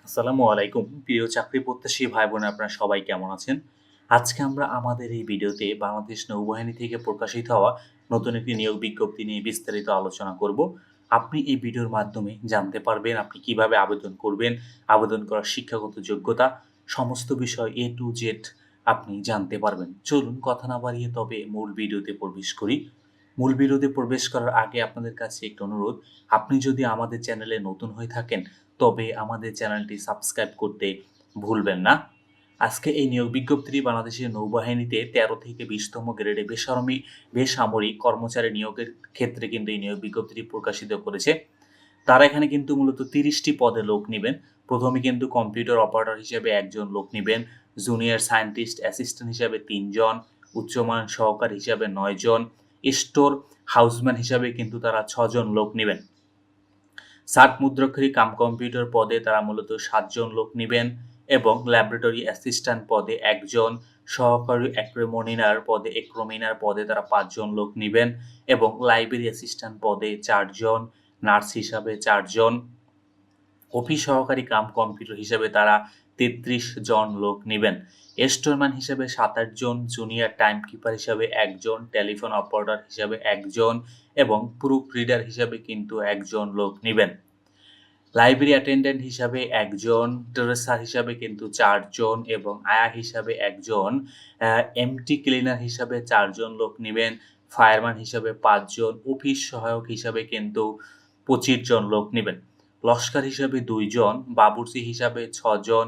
আসসালামু আলাইকুম প্রিয় চাকরি প্রত্যাশী ভাই বোন আপনারা সবাই কেমন আছেন? আজকে আমরা আমাদের এই ভিডিওতে বাংলাদেশ নৌবাহিনী থেকে প্রকাশিত হওয়া নতুন একটি নিয়োগ বিজ্ঞপ্তি নিয়ে বিস্তারিত আলোচনা করব। আপনি এই ভিডিওর মাধ্যমে জানতে পারবেন আপনি কিভাবে আবেদন করবেন, আবেদন করার শিক্ষাগত যোগ্যতা, সমস্ত বিষয় A to Z আপনি জানতে পারবেন। চলুন কথা না বাড়িয়ে তবে মূল ভিডিওতে প্রবেশ করি। মূল ভিডিওতে প্রবেশ করার আগে আপনাদের কাছে একটি অনুরোধ, আপনি যদি আমাদের চ্যানেলে নতুন হয়ে থাকেন তবে আমাদের চ্যানেলটি সাবস্ক্রাইব করতে ভুলবেন না। আজকে এই নিয়োগ বিজ্ঞপ্তিটি বাংলাদেশের নৌবাহিনীতে ১৩ থেকে ২০তম গ্রেডে বেসামরিক কর্মচারী নিয়োগের ক্ষেত্রে কিন্তু এই নিয়োগ বিজ্ঞপ্তিটি প্রকাশিত করেছে। তারা এখানে কিন্তু মূলত ৩০টি পদে লোক নিবেন। প্রথমে কিন্তু কম্পিউটার অপারেটর হিসেবে একজন লোক নিবেন, জুনিয়র সায়েন্টিস্ট অ্যাসিস্ট্যান্ট হিসাবে ৩ জন, উচ্চমান সহকারী হিসাবে ৯ জন, স্টোর হাউসম্যান হিসাবে কিন্তু তারা ৬ জন লোক নিবেন। ষাট মুদ্রাক্ষরী কাম কম্পিউটার পদে তারা মূলত ৭ জন লোক নিবেন এবং ল্যাবরেটরি অ্যাসিস্ট্যান্ট পদে একজন, সহকারী এক্রোমিনার পদে তারা ৫ জন লোক নিবেন এবং লাইব্রেরি অ্যাসিস্ট্যান্ট পদে ৪ জন, নার্স হিসাবে ৪ জন, অফিস সহকারী কাম কম্পিউটার হিসেবে তারা ৩৩ জন লোক নিবেন। স্টোরম্যান হিসেবে ৭-৮ জন, জুনিয়র টাইম কিপার হিসাবে ১ জন, টেলিফোন অপারেটর হিসাবে ১ জন এবং প্রুফ রিডার হিসাবে কিন্তু ১ জন লোক নিবেন। লাইব্রেরি অ্যাটেন্ডেন্ট হিসাবে ১ জন, ট্রেসার হিসাবে কিন্তু ৪ জন এবং আয়া হিসাবে ১ জন, এমটি ক্লিনার হিসাবে ৪ জন লোক নিবেন, ফায়ারম্যান হিসাবে ৫ জন, অফিস সহায়ক হিসাবে কিন্তু ২৫ জন লোক নিবেন। লস্কর হিসাবে ২ জন, বাবুর্চি হিসাবে ৬ জন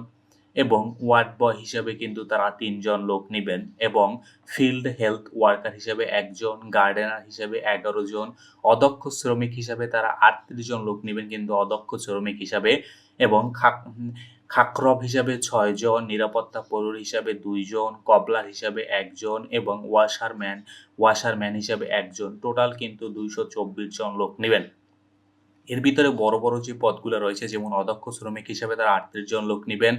এবং ওয়ার্ড বয় হিসাবে কিন্তু তারা ৩ জন লোক নিবেন এবং ফিল্ড হেলথ ওয়ার্কার হিসাবে ১ জন, গার্ডেনার হিসাবে ১১ জন, অদক্ষ শ্রমিক হিসাবে তারা ৩৮ জন লোক নিবেন কিন্তু অদক্ষ শ্রমিক হিসাবে এবং খাকরব হিসাবে ৬ জন, নিরাপত্তা প্রহরী হিসাবে ২ জন, কবলার হিসাবে ১ জন এবং ওয়াশারম্যান হিসাবে ১ জন। টোটাল কিন্তু ২২৪ জন লোক নিবেন। এর ভিতরে বড়, বড় যে পদগুলো রয়েছে যেমন অদক্ষ শ্রমিক হিসাবে তারা ৩৮ জন লোক নিবেন।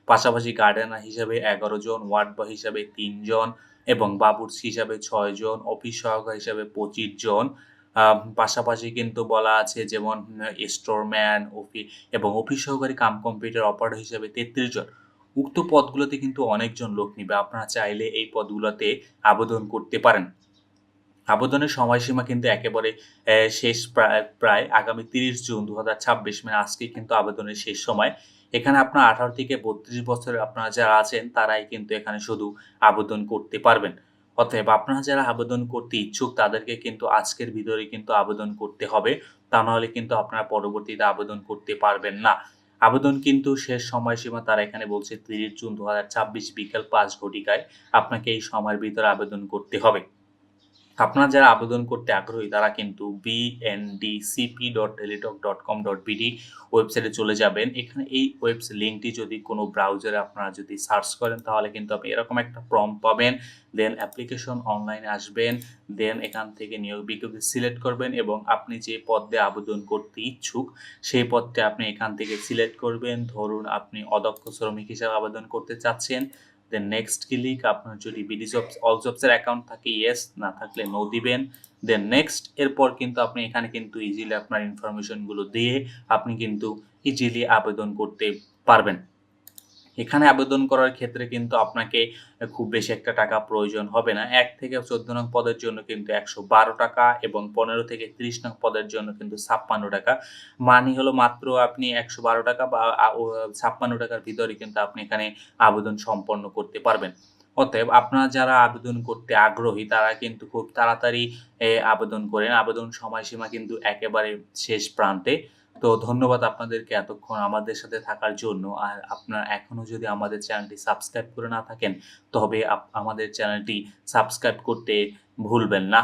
পাশাপাশি গার্ডেনার হিসাবে ১১ জন, ওয়ার্ড বয় হিসাবে ৩ জন এবং বাবুর্চি হিসাবে ৬ জন, অফিস সহায়ক হিসাবে ২৫ জন। পাশাপাশি কিন্তু বলা আছে যেমন স্টোরম্যান এবং অফিস সহকারী কাম কম্পিউটার অপারেটর হিসাবে ৩৩ জন। উক্ত পদগুলোতে কিন্তু অনেকজন লোক নিবে। আপনারা চাইলে এই পদগুলোতে আবেদন করতে পারেন। আবেদনের সময়সীমা কিন্তু একেবারে শেষ প্রায় আগামী ৩০ জুন ২০২৬ মানে আজকেই কিন্তু আবেদনের শেষ সময়। এখানে আপনার ১৮ থেকে ৩২ বছরের আপনারা যারা আছেন তারাই কিন্তু এখানে শুধু আবেদন করতে পারবেন। অতএব আপনারা যারা আবেদন করতে ইচ্ছুক তাদেরকে কিন্তু আজকের ভিতরে কিন্তু আবেদন করতে হবে। তা নাহলে কিন্তু আপনারা পরবর্তীতে আবেদন করতে পারবেন না। আবেদন কিন্তু শেষ সময়সীমা তারা এখানে বলছে ৩০ জুন ২০২৬ বিকাল ৫ ঘটিকায় আপনাকে এই সময়ের ভিতরে আবেদন করতে হবে। আপনারা যারা আবেদন করতে আগ্রহী তারা কিন্তু bndcp.teletalk.com.bd ওয়েবসাইটে চলে যাবেন। এখানে এই লিঙ্কটি যদি কোনো ব্রাউজারে আপনারা যদি সার্চ করেন তাহলে কিন্তু আপনি এরকম একটা প্রম্পট পাবেন। দেন অ্যাপ্লিকেশন অনলাইনে আসবেন। দেন এখান থেকে নিয়োগ বিজ্ঞপ্তি সিলেক্ট করবেন এবং আপনি যে পদে আবেদন করতে ইচ্ছুক সেই পদটা আপনি এখান থেকে সিলেক্ট করবেন। ধরুন আপনি অদক্ষ শ্রমিক হিসেবে আবেদন করতে চাচ্ছেন। দেন নেক্সট ক্লিক, আপনার যদি বিডি জবস অল জবসের অ্যাকাউন্ট থাকে ইয়েস, না থাকলে নো দিবেন। দেন নেক্সট, এরপর কিন্তু আপনি এখানে কিন্তু ইজিলি আপনার ইনফরমেশনগুলো দিয়ে আপনি কিন্তু ইজিলি আবেদন করতে পারবেন। এখানে আবেদন করার ক্ষেত্রে কিন্তু আপনাকে খুব বেশি একটা টাকা প্রয়োজন হবে না। ১ থেকে ১৪ নং পদের জন্য কিন্তু ১১২ টাকা এবং ১৫ থেকে ৩০ নং পদের জন্য কিন্তু ৫৬ টাকা। মানে হলো মাত্র আপনি ১১২ টাকা বা ৫৬ টাকার ভিতরে কিন্তু আপনি এখানে আবেদন সম্পন্ন করতে পারবেন। অতএব আপনারা যারা আবেদন করতে আগ্রহী তারা কিন্তু খুব তাড়াতাড়ি আবেদন করেন। আবেদন সময়সীমা কিন্তু একেবারে শেষ প্রান্তে। তো ধন্যবাদ আপনাদেরকে এতক্ষণ আমাদের সাথে থাকার জন্য। আর আপনারা এখনো যদি আমাদের চ্যানেলটি সাবস্ক্রাইব করে না থাকেন, তবে আমাদের চ্যানেলটি সাবস্ক্রাইব করতে ভুলবেন না।